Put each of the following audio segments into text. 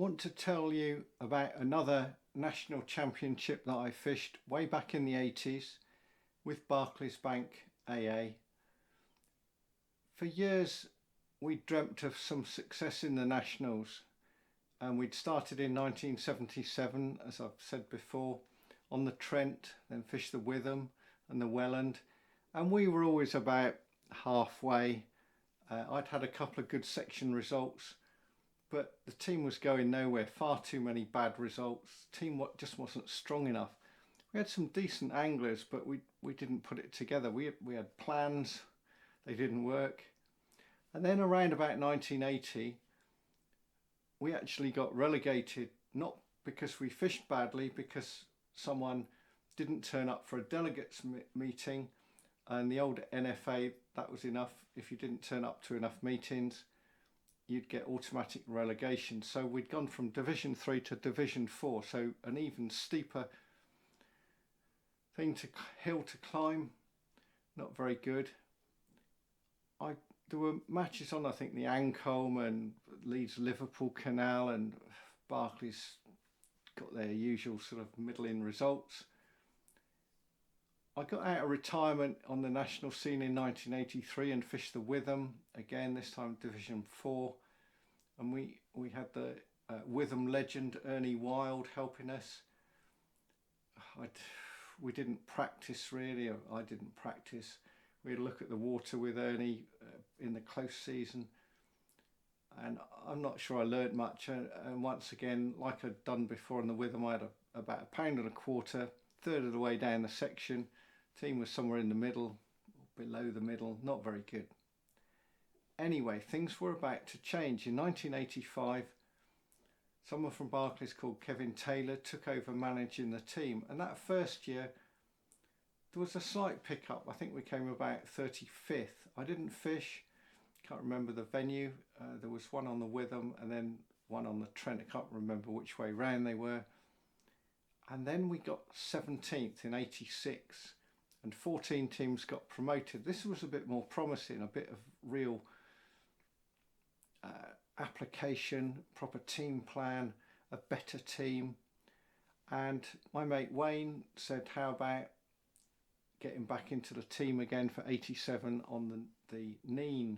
want to tell you about another national championship that I fished way back in the 80s with Barclays Bank AA. For years we dreamt of some success in the nationals, and we'd started in 1977, as I've said before, on the Trent, then fished the Witham and the Welland, and we were always about halfway. I'd had a couple of good section results, but the team was going nowhere. Far too many bad results. The team just wasn't strong enough. We had some decent anglers, but we didn't put it together. We had plans, they didn't work. And then around about 1980, we actually got relegated, not because we fished badly, because someone didn't turn up for a delegates meeting, and the old NFA, that was enough. If you didn't turn up to enough meetings, you'd get automatic relegation. So we'd gone from Division 3 to Division 4, so an even steeper hill to climb. Not very good. There were matches on, I think, the Ancombe and Leeds-Liverpool Canal, and Barclays got their usual sort of middling results. I got out of retirement on the national scene in 1983 and fished the Witham again, this time Division 4, and we had the Witham legend Ernie Wild helping us. We didn't practice really, or I didn't practice. We had a look at the water with Ernie in the close season, and I'm not sure I learnt much. And once again, like I'd done before in the Witham, I had about £1.25, third of the way down the section. Team was somewhere in the middle, or below the middle, not very good. Anyway, things were about to change. In 1985, someone from Barclays called Kevin Taylor took over managing the team, and that first year there was a slight pickup. I think we came about 35th. I didn't fish, can't remember the venue. There was one on the Witham and then one on the Trent. I can't remember which way round they were. And then we got 17th in 86, and 14 teams got promoted. This was a bit more promising, a bit of real application, proper team plan, a better team. And my mate Wayne said, how about getting back into the team again for 87 on the Nene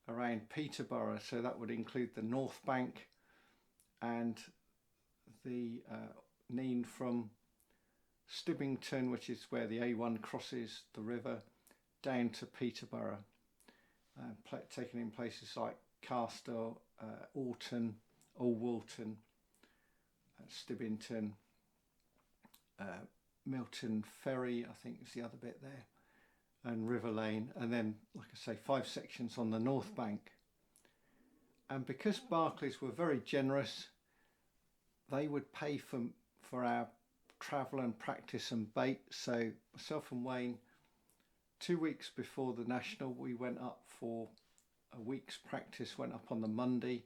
around Peterborough? So that would include the North Bank and the Nene from Stibbington, which is where the A1 crosses the river, down to Peterborough, taken in places like Carstor, Orton, Old Walton, Stibbington, Milton Ferry, I think is the other bit there, and River Lane, and then, like I say, 5 sections on the North Bank. And because Barclays were very generous, they would pay for our travel and practice and bait. So myself and Wayne, 2 weeks before the national, we went up for a week's practice, went up on the Monday,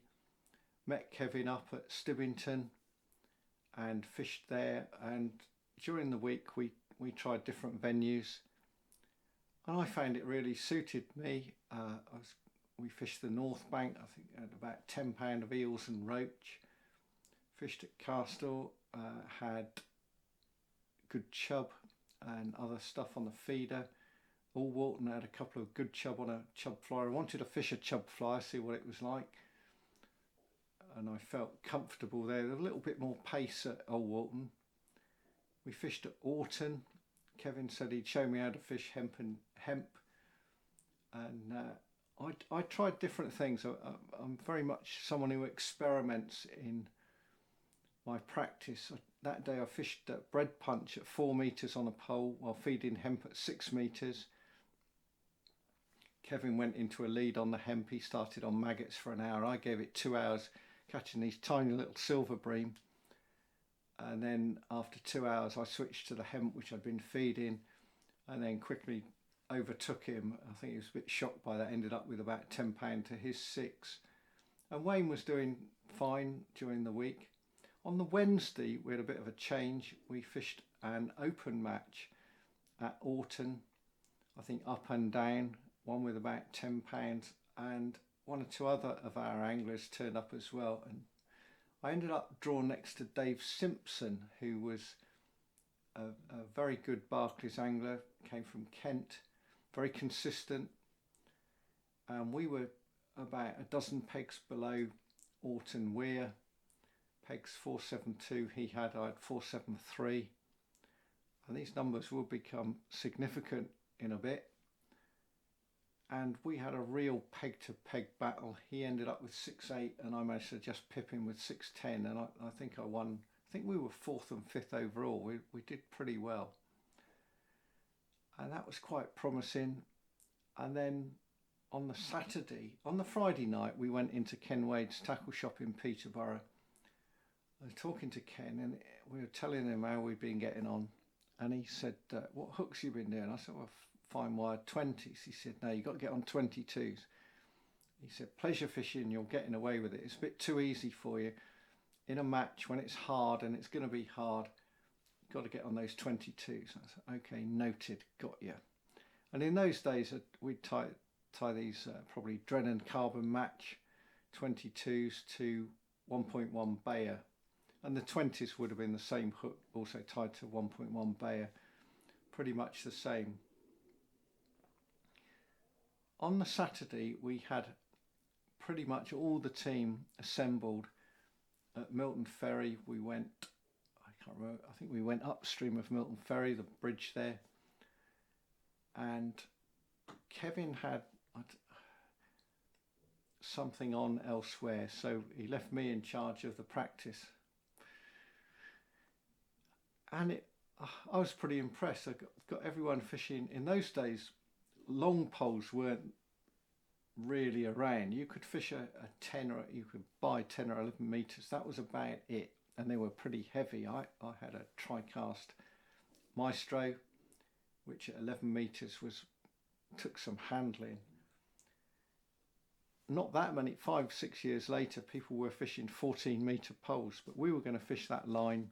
met Kevin up at Stibbington and fished there, and during the week we tried different venues, and I found it really suited me. We fished the North Bank, I think had about £10 of eels and roach. Fished at Carstor, had good chub and other stuff on the feeder. All Walton had a couple of good chub on a chub flyer. I wanted to fish a chub flyer, see what it was like, and I felt comfortable there. There was a little bit more pace at Old Walton. We fished at Orton. Kevin said he'd show me how to fish hemp, and I tried different things. I'm very much someone who experiments in my practice. That day I fished at bread punch at 4 metres on a pole while feeding hemp at 6 metres. Kevin went into a lead on the hemp. He started on maggots for an hour. I gave it 2 hours catching these tiny little silver bream. And then after 2 hours I switched to the hemp, which I'd been feeding, and then quickly overtook him. I think he was a bit shocked by that, ended up with about £10 to his 6. And Wayne was doing fine during the week. On the Wednesday we had a bit of a change. We fished an open match at Orton, I think up and down, one with about £10, and 1 or 2 other of our anglers turned up as well. And I ended up drawn next to Dave Simpson, who was a very good Barclays angler, came from Kent, very consistent. And we were about a dozen pegs below Orton Weir, pegs 472 he had, I had 473. And these numbers will become significant in a bit. And we had a real peg to peg battle. He ended up with 6.8 and I managed to just pip him with 6.10, and I think I won. I think we were 4th and 5th overall. We did pretty well. And that was quite promising. And then on the Friday night, we went into Ken Wade's tackle shop in Peterborough. I was talking to Ken and we were telling him how we'd been getting on. And he said, what hooks you been doing? I said, well, fine wire 20s. He said, no, you've got to get on 22s. He said, pleasure fishing, you're getting away with it. It's a bit too easy for you. In a match, when it's hard, and it's going to be hard, you've got to get on those 22s. I said, okay, noted, got you. And in those days, we'd tie these probably Drennan carbon match 22s to 1.1 Bayer. And the 20s would have been the same hook, also tied to 1.1 Bayer, pretty much the same. On the Saturday, we had pretty much all the team assembled at Milton Ferry. We went, I can't remember, I think we went upstream of Milton Ferry, the bridge there. And Kevin had something on elsewhere, so he left me in charge of the practice. And I was pretty impressed. I got everyone fishing. In those days, long poles weren't really around. You could fish a 10 or you could buy 10 or 11 meters. That was about it. And they were pretty heavy. I had a tri-cast Maestro, which at 11 meters took some handling. Not that many, 5-6 years later, people were fishing 14-meter poles, but we were going to fish that line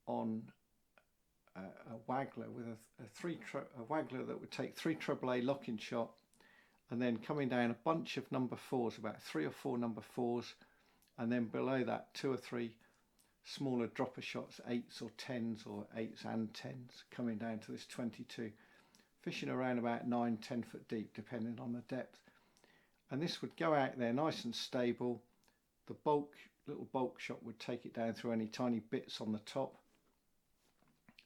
on a waggler with a waggler that would take 3 AAA locking shot, and then coming down a bunch of number 4s, about 3 or 4 number 4s, and then below that 2 or 3 smaller dropper shots, 8s or 10s or 8s and 10s, coming down to this 22, fishing around about 9-10 foot deep depending on the depth. And this would go out there nice and stable. The little bulk shot would take it down through any tiny bits on the top,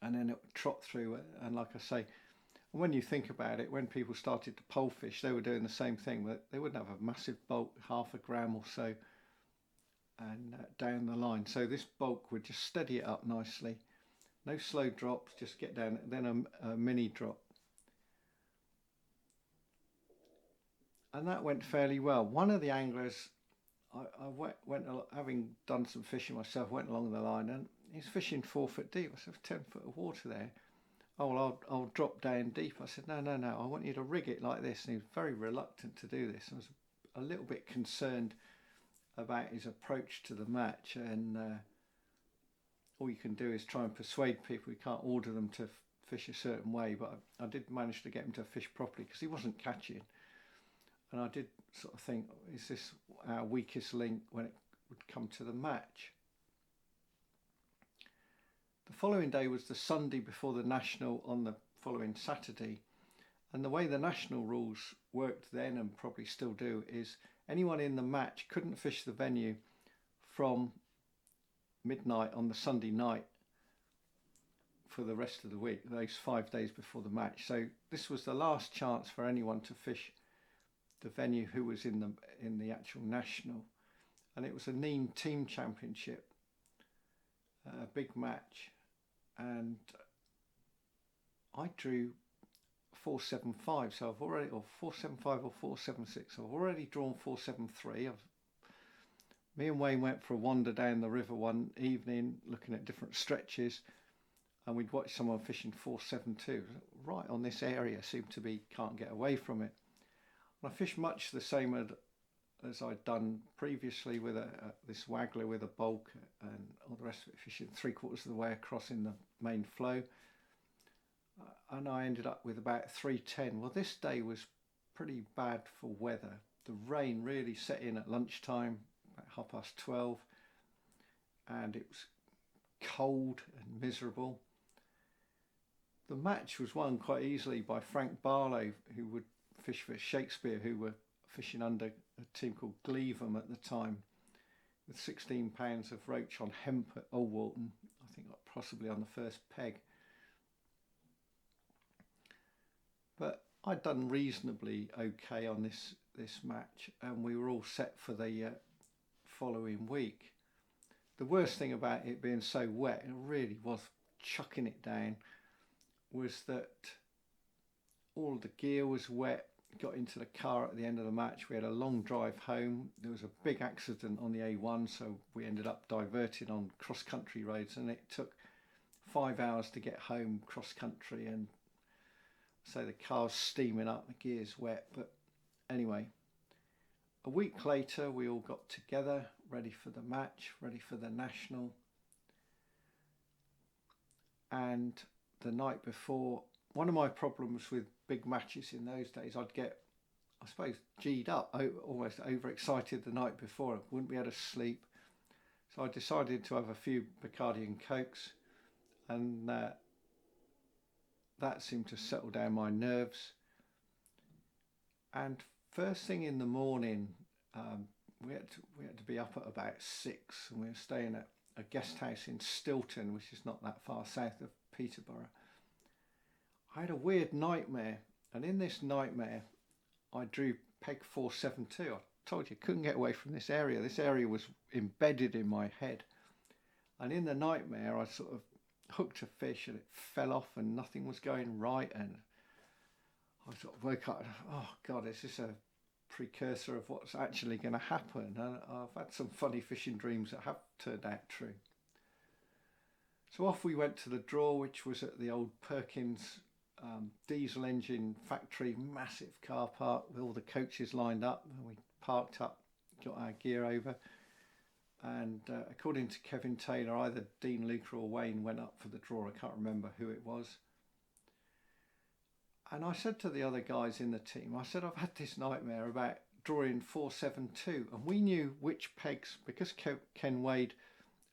and then it would trot through. And like I say, when you think about it, when people started to pole fish, they were doing the same thing, but they wouldn't have a massive bulk, 0.5 gram or so, and down the line. So this bulk would just steady it up nicely. No slow drops, just get down, then a mini drop. And that went fairly well. One of the anglers, I went having done some fishing myself, went along the line, and he's fishing 4 foot deep. I said, 10 foot of water there. Oh, well, I'll drop down deep. I said, no, I want you to rig it like this. And he was very reluctant to do this. I was a little bit concerned about his approach to the match, and all you can do is try and persuade people. You can't order them to fish a certain way, but I did manage to get him to fish properly because he wasn't catching. And I did sort of think, is this our weakest link when it would come to the match? The following day was the Sunday before the National on the following Saturday. And the way the National rules worked then, and probably still do, is anyone in the match couldn't fish the venue from midnight on the Sunday night for the rest of the week, those 5 days before the match. So this was the last chance for anyone to fish the venue who was in the actual National. And it was a Nene team championship, a big match, and I drew 475, so I've already, or 475 or 476, so I've already drawn 473. Me and Wayne went for a wander down the river one evening looking at different stretches, and we'd watched someone fishing 472 right on this area, seemed to be, can't get away from it. And I fished much the same as I'd done previously with this waggler with a bulk and all the rest of it, fishing 3/4 of the way across in the main flow. And I ended up with about 310. Well, this day was pretty bad for weather. The rain really set in at lunchtime, about 12:30, and it was cold and miserable. The match was won quite easily by Frank Barlow, who would fish for Shakespeare, who were fishing under a team called Gleavham at the time, with 16 pounds of roach on hemp at Alwalton, I think possibly on the first peg. But I'd done reasonably okay on this match, and we were all set for the following week. The worst thing about it being so wet, it really was chucking it down, was that all the gear was wet. Got into the car at the end of the match. We had a long drive home. There was a big accident on the A1, so we ended up diverting on cross-country roads, and it took 5 hours to get home cross-country, and so the car's steaming up, the gear's wet. But anyway, a week later we all got together, ready for the match, ready for the national. And the night before, one of my problems with big matches in those days, I'd get, I suppose, G'd up, almost overexcited the night before. I wouldn't be able to sleep. So I decided to have a few Bacardi and Cokes, and that seemed to settle down my nerves. And first thing in the morning, we had to be up at about 6, and we were staying at a guest house in Stilton, which is not that far south of Peterborough. I had a weird nightmare, and in this nightmare I drew peg 472. I told you, couldn't get away from this area. This area was embedded in my head, and in the nightmare I sort of hooked a fish and it fell off and nothing was going right, and I sort of woke up and, oh God, is this a precursor of what's actually going to happen? And I've had some funny fishing dreams that have turned out true. So off we went to the draw, which was at the old Perkins diesel engine factory, massive car park with all the coaches lined up, and we parked up, got our gear over, and according to Kevin Taylor, either Dean Luker or Wayne went up for the draw. I can't remember who it was. And I said to the other guys in the team, I said, I've had this nightmare about drawing 472, and we knew which pegs, because Ken Wade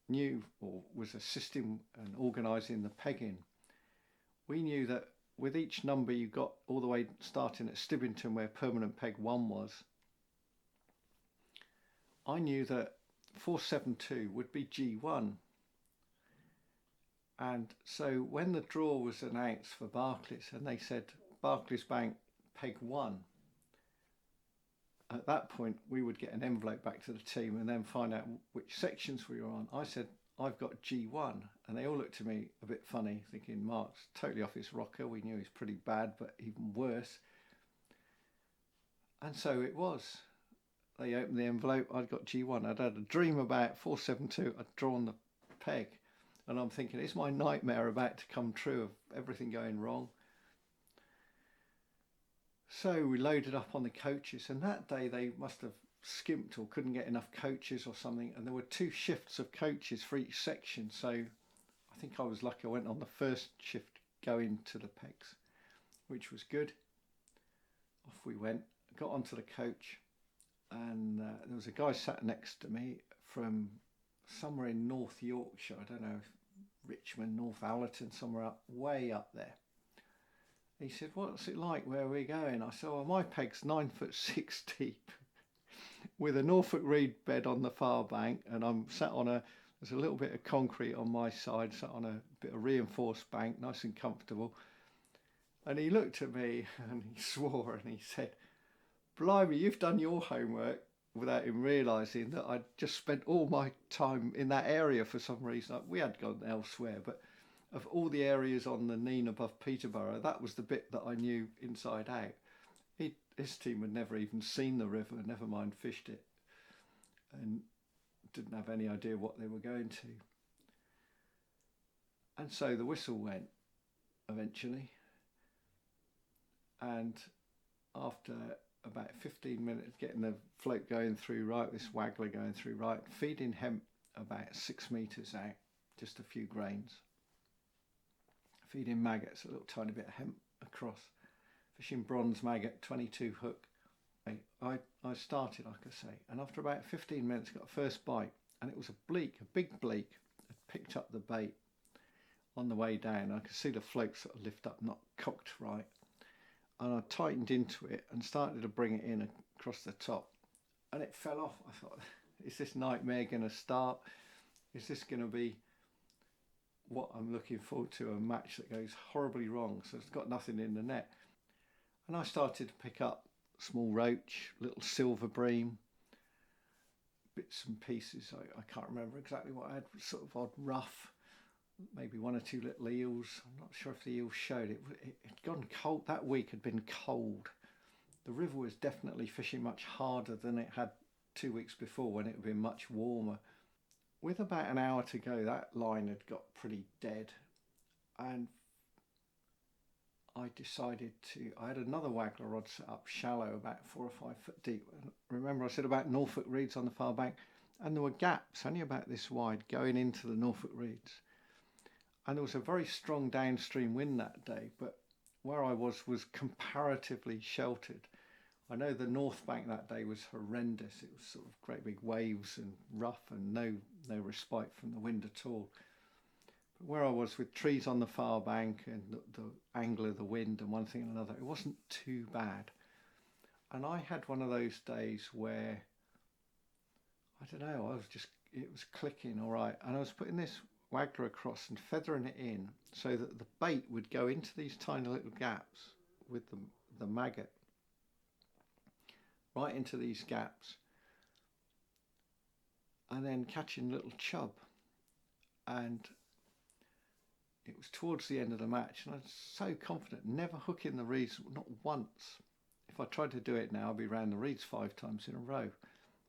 knew or was assisting and organising the pegging, we knew that with each number you got all the way starting at Stibbington, where permanent peg 1 was, I knew that 472 would be G1. And so when the draw was announced for Barclays, and they said Barclays Bank peg 1, at that point we would get an envelope back to the team and then find out which sections we were on. I said, I've got G1, and they all looked at me a bit funny, thinking Mark's totally off his rocker. We knew he was pretty bad, but even worse. And so it was. They opened the envelope, I'd got G1. I'd had a dream about 472, I'd drawn the peg, and I'm thinking, is my nightmare about to come true of everything going wrong? So we loaded up on the coaches, and that day they must have skimped or couldn't get enough coaches or something, and there were 2 shifts of coaches for each section. So I think I was lucky I went on the first shift going to the pegs, which was good. Off we went, got onto the coach, and there was a guy sat next to me from somewhere in North Yorkshire, I don't know, Richmond, North Allerton, somewhere up, way up there. He said, what's it like, where are we going? I said, well, my peg's 9'6" deep with a Norfolk reed bed on the far bank, and I'm sat on there's a little bit of concrete on my side, sat on a bit of reinforced bank, nice and comfortable. And he looked at me and he swore and he said, blimey, you've done your homework, without him realising that I'd just spent all my time in that area for some reason. We had gone elsewhere, but of all the areas on the Nene above Peterborough, that was the bit that I knew inside out. His team had never even seen the river, never mind fished it, and didn't have any idea what they were going to. And so the whistle went eventually, and after about 15 minutes getting the float going through right, this waggler going through right, feeding hemp about 6 metres out, just a few grains, feeding maggots, a little tiny bit of hemp across, fishing bronze maggot, 22 hook, I started, like I say, and after about 15 minutes got a first bite, and it was a big bleak, had picked up the bait on the way down. I could see the float sort of lift up, not cocked right, and I tightened into it and started to bring it in across the top, and it fell off. I thought, is this nightmare going to start? Is this going to be what I'm looking forward to, a match that goes horribly wrong? So it's got nothing in the net. And I started to pick up small roach, little silver bream, bits and pieces. I can't remember exactly what I had, sort of odd rough, maybe one or two little eels. I'm not sure if the eels showed. It had gone cold. That week had been cold. The river was definitely fishing much harder than it had 2 weeks before, when it had been much warmer. With about an hour to go, that line had got pretty dead, and I decided I had another waggler rod set up, shallow, about 4 or 5 foot deep. And remember I said about Norfolk reeds on the far bank, and there were gaps only about this wide going into the Norfolk reeds. And there was a very strong downstream wind that day, but where I was comparatively sheltered. I know the north bank that day was horrendous. It was sort of great big waves and rough, and no respite from the wind at all. But where I was, with trees on the far bank and the angle of the wind and one thing and another, it wasn't too bad. And I had one of those days where, I don't know, it was clicking all right, and I was putting this waggler across and feathering it in so that the bait would go into these tiny little gaps with the maggot, right into these gaps, and then catching little chub. And it was towards the end of the match, and I was so confident, never hooking the reeds, not once. If I tried to do it now, I'd be round the reeds 5 times in a row.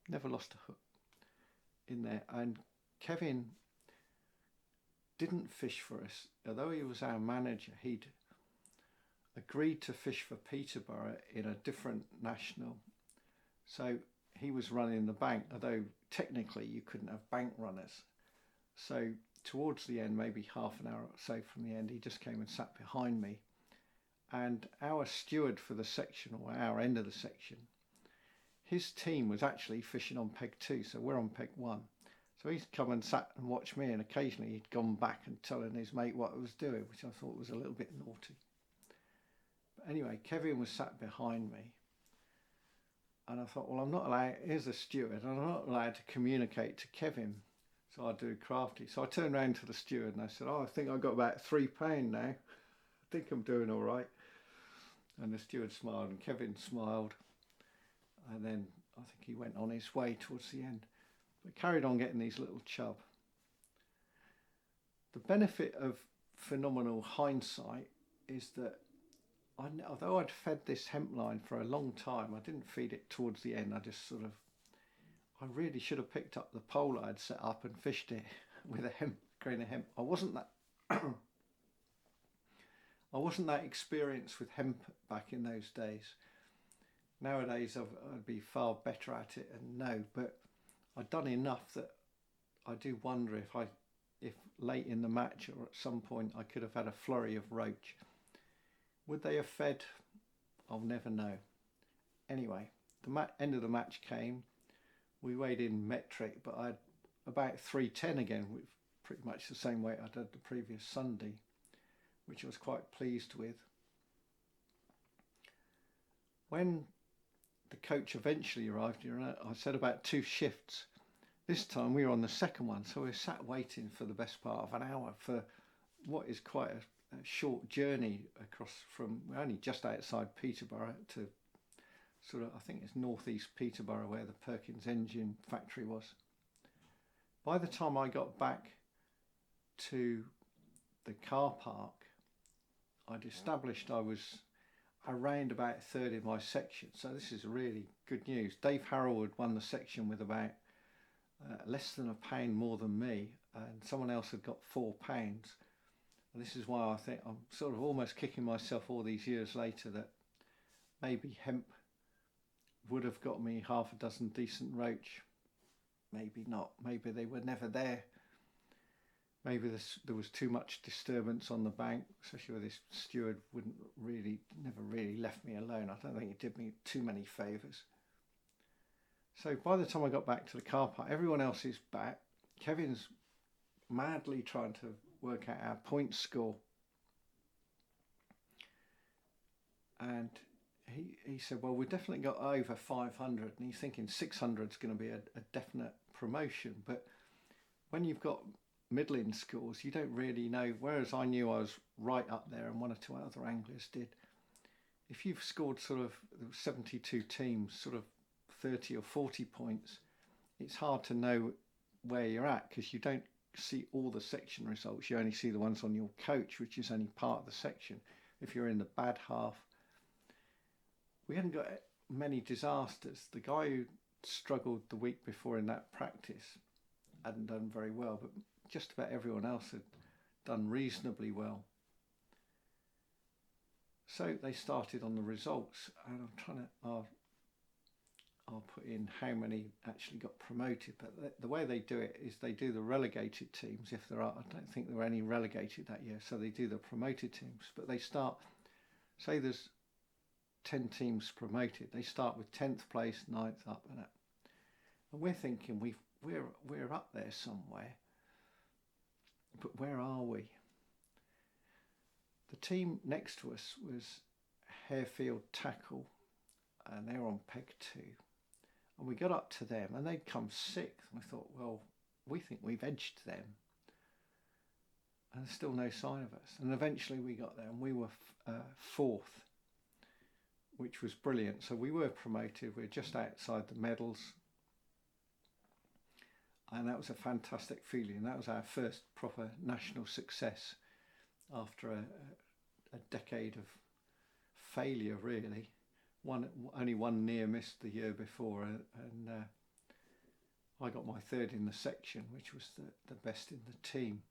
Never lost a hook in there. And Kevin didn't fish for us. Although he was our manager, he'd agreed to fish for Peterborough in a different national. So he was running the bank, although technically you couldn't have bank runners. So towards the end, maybe half an hour or so from the end, he just came and sat behind me. And our steward for the section, or our end of the section, his team was actually fishing on peg 2, so we're on peg 1. So he'd come and sat and watched me, and occasionally he'd gone back and telling his mate what I was doing, which I thought was a little bit naughty. But anyway, Kevin was sat behind me, and I thought, well, I'm not allowed, here's a steward, and I'm not allowed to communicate to Kevin. So I do crafty. So I turned around to the steward and I said, I think I got about £3 now. I think I'm doing all right. And the steward smiled, and Kevin smiled. And then I think he went on his way towards the end. But carried on getting these little chub. The benefit of phenomenal hindsight is that although I'd fed this hemp line for a long time, I didn't feed it towards the end. I really should have picked up the pole I'd set up and fished it with a grain of hemp. I wasn't that experienced with hemp back in those days. Nowadays I'd be far better at it and know, but I'd done enough that I do wonder if late in the match or at some point I could have had a flurry of roach. Would they have fed? I'll never know. Anyway, the end of the match came. We weighed in metric, but I had about 310 again, with pretty much the same weight I'd had the previous Sunday, which I was quite pleased with. When the coach eventually arrived, I said about 2 shifts. This time we were on the second one, so we sat waiting for the best part of an hour for what is quite a short journey across from, we're only just outside Peterborough to sort of, I think it's northeast Peterborough where the Perkins engine factory was. By the time I got back to the car park, I'd established I was around about 3rd in my section. So this is really good news. Dave Harrowwood won the section with about less than £1 more than me, and someone else had got £4. And this is why I think I'm sort of almost kicking myself all these years later that maybe hemp would have got me half a dozen decent roach. Maybe not. Maybe they were never there. Maybe there was too much disturbance on the bank, especially where this steward never really left me alone. I don't think he did me too many favours. So by the time I got back to the car park, everyone else is back. Kevin's madly trying to work out our point score. And he said, well, we've definitely got over 500. And he's thinking 600 is going to be a definite promotion. But when you've got middling scores, you don't really know. Whereas I knew I was right up there, and one or two other anglers did. If you've scored sort of 72 teams, sort of 30 or 40 points, it's hard to know where you're at, because you don't see all the section results. You only see the ones on your coach, which is only part of the section. If you're in the bad half, we hadn't got many disasters. The guy who struggled the week before in that practice hadn't done very well, but just about everyone else had done reasonably well. So they started on the results, and I'm trying to, I'll put in how many actually got promoted, but the way they do it is they do the relegated teams, if there are. I don't think there were any relegated that year, so they do the promoted teams, but they start, say there's 10 teams promoted, they start with 10th place, 9th up and that. And we're thinking we're up there somewhere, but where are we? The team next to us was Harefield Tackle, and they were on peg 2. And we got up to them, and they'd come 6th. And we thought, well, we think we've edged them. And there's still no sign of us. And eventually we got there, and we were 4th, which was brilliant. So we were promoted. We were just outside the medals. And that was a fantastic feeling. That was our first proper national success after a decade of failure, really. Only one near missed the year before, and I got my 3rd in the section, which was the best in the team.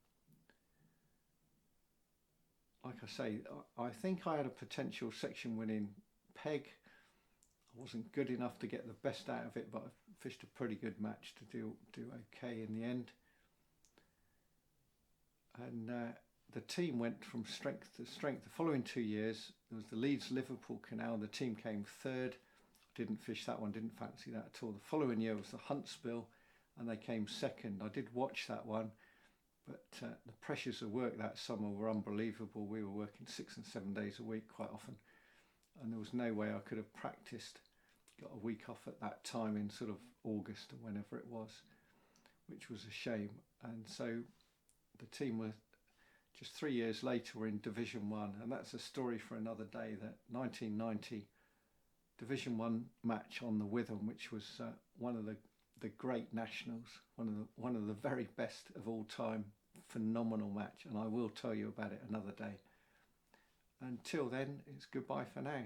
Like I say, I think I had a potential section winning peg. I wasn't good enough to get the best out of it, but I fished a pretty good match to do okay in the end. And the team went from strength to strength. The following 2 years, there was the Leeds-Liverpool Canal. The team came 3rd. Didn't fish that one, didn't fancy that at all. The following year was the Huntsville, and they came 2nd. I did watch that one, but the pressures of work that summer were unbelievable. We were working 6 and 7 days a week quite often, and there was no way I could have practiced, got a week off at that time in sort of August or whenever it was, which was a shame. And so the team were, just 3 years later, we're in Division 1, and that's a story for another day. That 1990 Division 1 match on the Witham, which was one of the great nationals, one of the very best of all time, phenomenal match, and I will tell you about it another day. Until then, it's goodbye for now.